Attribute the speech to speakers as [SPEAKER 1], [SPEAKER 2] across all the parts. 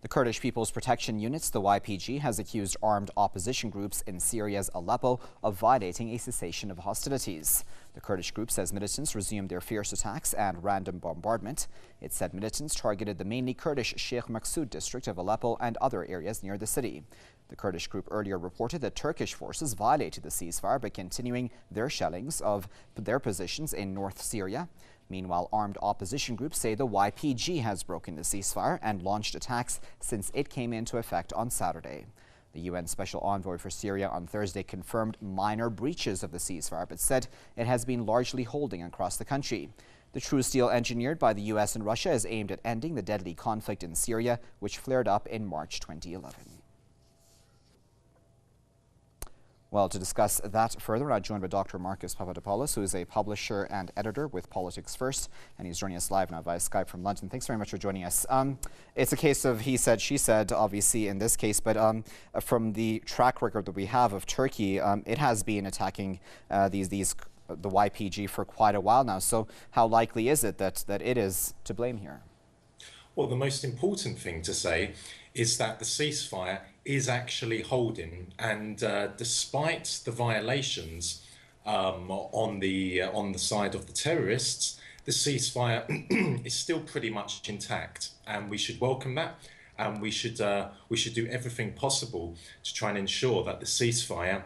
[SPEAKER 1] The Kurdish People's Protection Units, the YPG, has accused armed opposition groups in Syria's Aleppo of violating a cessation of hostilities. The Kurdish group says militants resumed their fierce attacks and random bombardment. It said militants targeted the mainly Kurdish Sheikh Maksud district of Aleppo and other areas near the city. The Kurdish group earlier reported that Turkish forces violated the ceasefire by continuing their shellings of their positions in North Syria. Meanwhile, armed opposition groups say the YPG has broken the ceasefire and launched attacks since it came into effect on Saturday. The UN Special Envoy for Syria on Thursday confirmed minor breaches of the ceasefire, but said it has been largely holding across the country. The truce deal engineered by the US and Russia is aimed at ending the deadly conflict in Syria, which flared up in March 2011. Well, to discuss that further, I'm joined by Dr. Marcus Papadopoulos, who is a publisher and editor with Politics First, and he's joining us live now via Skype from London. Thanks very much for joining us. It's a case of he said, she said, obviously, in this case, but from the track record that we have of Turkey, it has been attacking the YPG for quite a while now. So how likely is it that it is to blame here?
[SPEAKER 2] Well, the most important thing to say is that the ceasefire is actually holding, and despite the violations on the side of the terrorists, the ceasefire is still pretty much intact, and we should welcome that. And we should do everything possible to try and ensure that the ceasefire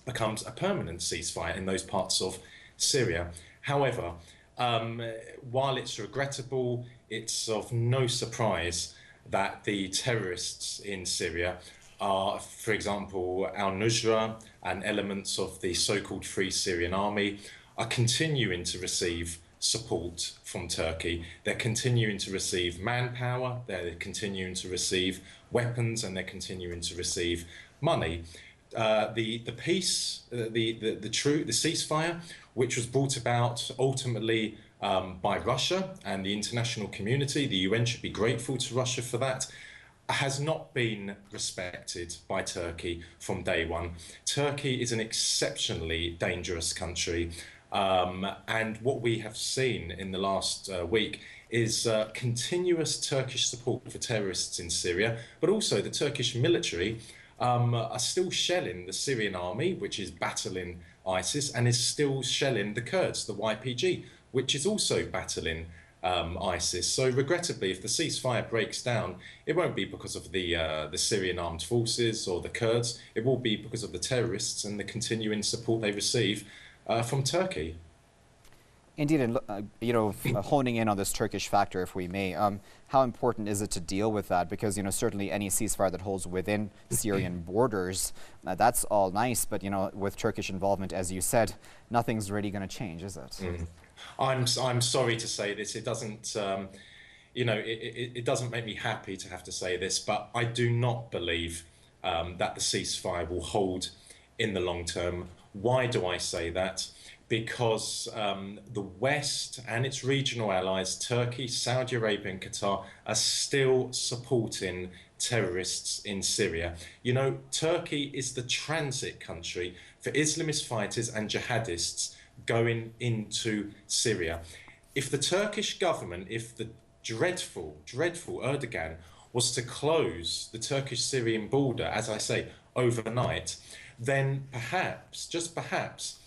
[SPEAKER 2] becomes a permanent ceasefire in those parts of Syria. However, while it's regrettable, it's of no surprise that the terrorists in Syria are, for example, al-Nusra and elements of the so-called Free Syrian Army are continuing to receive support from Turkey. They're continuing to receive manpower, they're continuing to receive weapons, and they're continuing to receive money. The peace, the ceasefire, which was brought about ultimately by Russia and the international community, the UN should be grateful to Russia for that, has not been respected by Turkey from day one. Turkey is an exceptionally dangerous country, and what we have seen in the last week is continuous Turkish support for terrorists in Syria, but also the Turkish military are still shelling the Syrian army, which is battling ISIS, and is still shelling the Kurds, the YPG, which is also battling ISIS. So regrettably, if the ceasefire breaks down, it won't be because of the Syrian armed forces or the Kurds. It will be because of the terrorists and the continuing support they receive from Turkey.
[SPEAKER 1] Indeed, and honing in on this Turkish factor, if we may, how important is it to deal with that? Because, certainly any ceasefire that holds within Syrian borders, that's all nice, but, with Turkish involvement, as you said, nothing's really going to change, is it?
[SPEAKER 2] I'm sorry to say this. It doesn't, it doesn't make me happy to have to say this, but I do not believe that the ceasefire will hold in the long term. Why do I say that? Because the West and its regional allies, Turkey, Saudi Arabia and Qatar, are still supporting terrorists in Syria. Turkey is the transit country for Islamist fighters and jihadists going into Syria. If the Turkish government, if the dreadful Erdogan was to close the Turkish-Syrian border, as I say, overnight, then perhaps, just perhaps,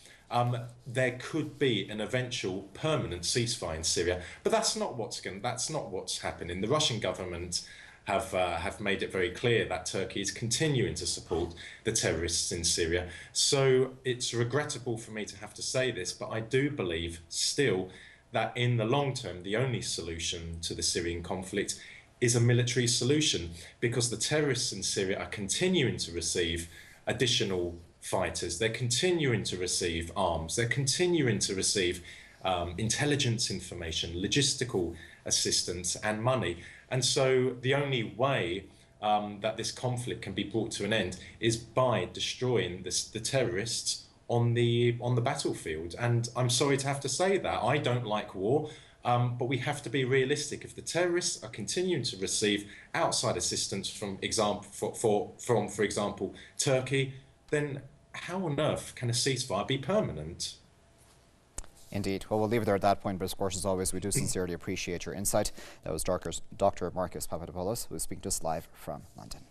[SPEAKER 2] there could be an eventual permanent ceasefire in Syria, but that's not what's happening. The Russian government have made it very clear that Turkey is continuing to support the terrorists in Syria. So it's regrettable for me to have to say this, but I do believe still that in the long term, the only solution to the Syrian conflict is a military solution, because the terrorists in Syria are continuing to receive additional fighters, they're continuing to receive arms, they're continuing to receive intelligence information, logistical assistance and money. And so the only way that this conflict can be brought to an end is by destroying the terrorists on the battlefield. And I'm sorry to have to say that. I don't like war, but we have to be realistic. If the terrorists are continuing to receive outside assistance from, for example, Turkey, then how on earth can a ceasefire be permanent?
[SPEAKER 1] Indeed. Well, we'll leave it there at that point, but of course, as always, we do sincerely appreciate your insight. That was Dr. Marcus Papadopoulos, who was speaking to us live from London.